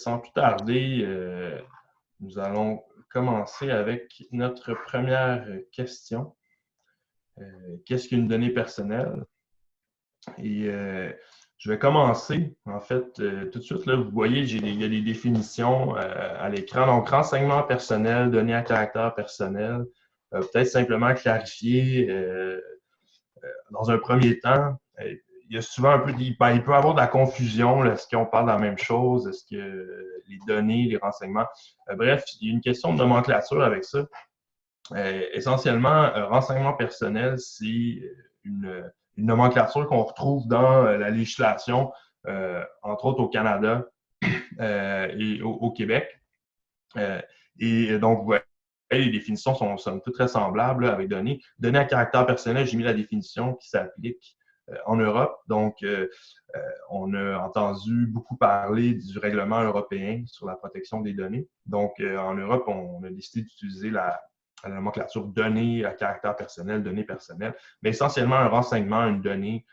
sans plus tarder, nous allons commencer avec notre première question. Qu'est-ce qu'une donnée personnelle? Et je vais commencer, en fait, tout de suite. Là, vous voyez, il y a des définitions à l'écran. Donc, renseignement personnel, données à caractère personnel. Peut-être simplement clarifier dans un premier temps. Il y a souvent un peu, il peut y avoir de la confusion. Est-ce qu'on parle de la même chose? Est-ce que les données, les renseignements? Bref, il y a une question de nomenclature avec ça. Essentiellement, renseignement personnel, c'est une nomenclature qu'on retrouve dans la législation, entre autres au Canada et au Québec. Et donc, vous voyez, les définitions sont toutes très semblables là, avec données. Données à caractère personnel, j'ai mis la définition qui s'applique en Europe. Donc, on a entendu beaucoup parler du règlement européen sur la protection des données. Donc, en Europe, on a décidé d'utiliser la nomenclature données à caractère personnel, données personnelles. Mais essentiellement, un renseignement, une donnée,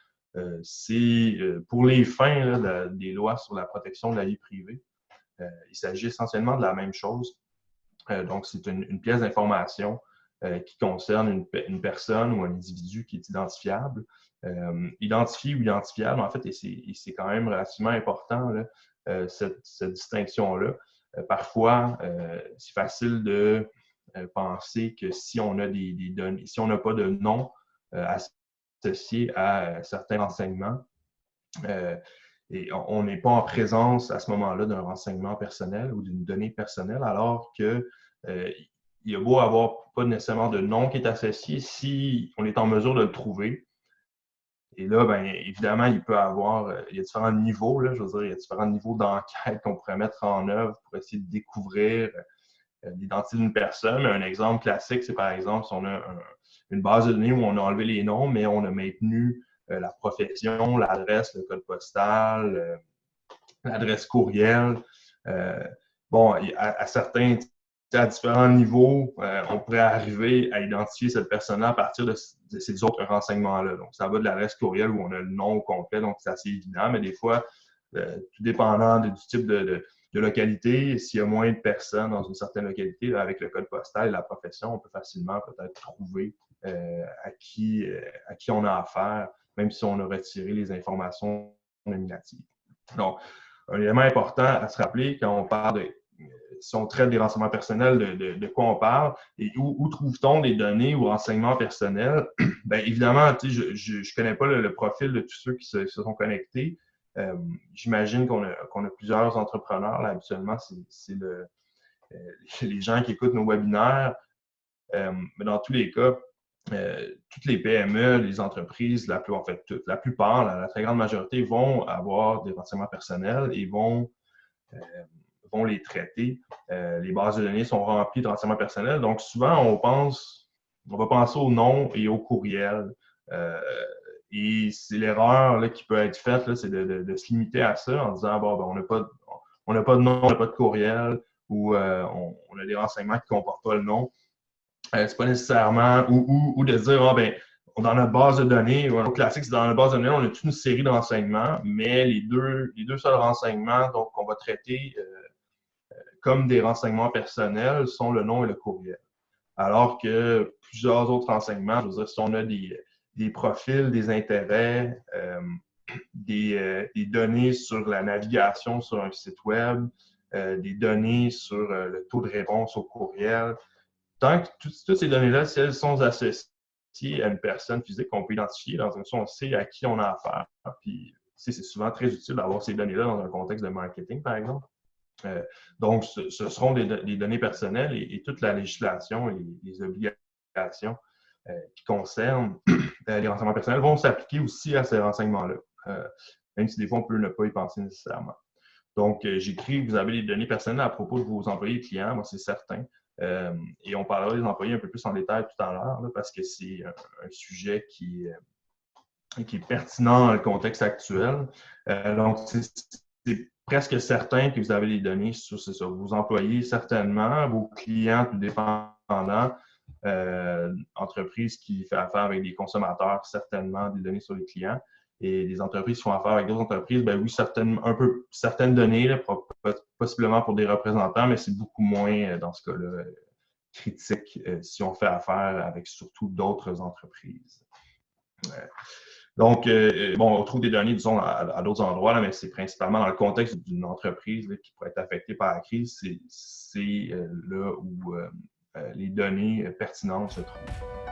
c'est pour les fins là, des lois sur la protection de la vie privée. Il s'agit essentiellement de la même chose. Donc, c'est une pièce d'information qui concerne une personne ou un individu qui est identifiable. Identifié ou identifiable, en fait, et c'est quand même relativement important, là, cette distinction-là. Parfois, c'est facile de penser que si on a des données, si on n'a pas de nom associé à certains renseignements, et on n'est pas en présence à ce moment-là d'un renseignement personnel ou d'une donnée personnelle, alors que il y a beau avoir pas nécessairement de nom qui est associé, si on est en mesure de le trouver. Et là, bien évidemment, il y a différents niveaux, là, je veux dire, il y a différents niveaux d'enquête qu'on pourrait mettre en œuvre pour essayer de découvrir l'identité d'une personne. Un exemple classique, c'est par exemple si on a une base de données où on a enlevé les noms, mais on a maintenu la profession, l'adresse, le code postal, l'adresse courriel. Bon, à différents niveaux, on pourrait arriver à identifier cette personne-là à partir de ces autres renseignements-là. Donc, ça va de l'adresse courriel où on a le nom au complet, donc c'est assez évident, mais des fois, tout dépendant du type de localité, s'il y a moins de personnes dans une certaine localité, là, avec le code postal et la profession, on peut facilement peut-être trouver à qui on a affaire, même si on a retiré les informations nominatives. Donc, un élément important à se rappeler quand on parle si on traite des renseignements personnels, de quoi on parle et où trouve-t-on des données ou renseignements personnels? Bien, évidemment, je ne connais pas le profil de tous ceux qui se sont connectés. J'imagine qu'on a plusieurs entrepreneurs. Là, habituellement, c'est les gens qui écoutent nos webinaires. Mais dans tous les cas, toutes les PME, les entreprises, en fait, la plupart, la très grande majorité, vont avoir des renseignements personnels et vont les traiter. Les bases de données sont remplies de renseignements personnels. Donc, souvent, on va penser au nom et au courriel. Et c'est l'erreur là, qui peut être faite, là, c'est de se limiter à ça en disant bon, ben, on n'a pas de nom, on n'a pas de courriel, ou on a des renseignements qui ne comportent pas le nom. C'est pas nécessairement, ou de dire ben, dans notre base de données, un autre classique, c'est dans notre base de données, on a toute une série de renseignements, mais les deux seuls renseignements qu'on va traiter comme des renseignements personnels sont le nom et le courriel. Alors que plusieurs autres renseignements, je veux dire, si on a des profils, des intérêts, des données sur la navigation sur un site web, des données sur le taux de réponse au courriel, tant que toutes ces données-là, si elles sont associées à une personne physique qu'on peut identifier, dans une façon, on sait à qui on a affaire. Puis, c'est souvent très utile d'avoir ces données-là dans un contexte de marketing, par exemple. Donc, ce seront des données personnelles et toute la législation et les obligations qui concernent les renseignements personnels vont s'appliquer aussi à ces renseignements-là, même si des fois, on peut ne pas y penser nécessairement. Donc, j'écris, vous avez les données personnelles à propos de vos employés et clients, moi, c'est certain. Et on parlera des employés un peu plus en détail tout à l'heure, parce que c'est un sujet qui est pertinent dans le contexte actuel. Donc, c'est presque certain que vous avez les données sur vos employés, certainement, vos clients, tout dépendant, entreprises qui font affaire avec des consommateurs, certainement des données sur les clients, et des entreprises qui font affaire avec d'autres entreprises, ben oui, certaines données, là, possiblement pour des représentants, mais c'est beaucoup moins, dans ce cas-là, critique si on fait affaire avec surtout d'autres entreprises. Donc, bon, on trouve des données, disons, à d'autres endroits, là, mais c'est principalement dans le contexte d'une entreprise là, qui pourrait être affectée par la crise. C'est là où les données pertinentes se trouvent.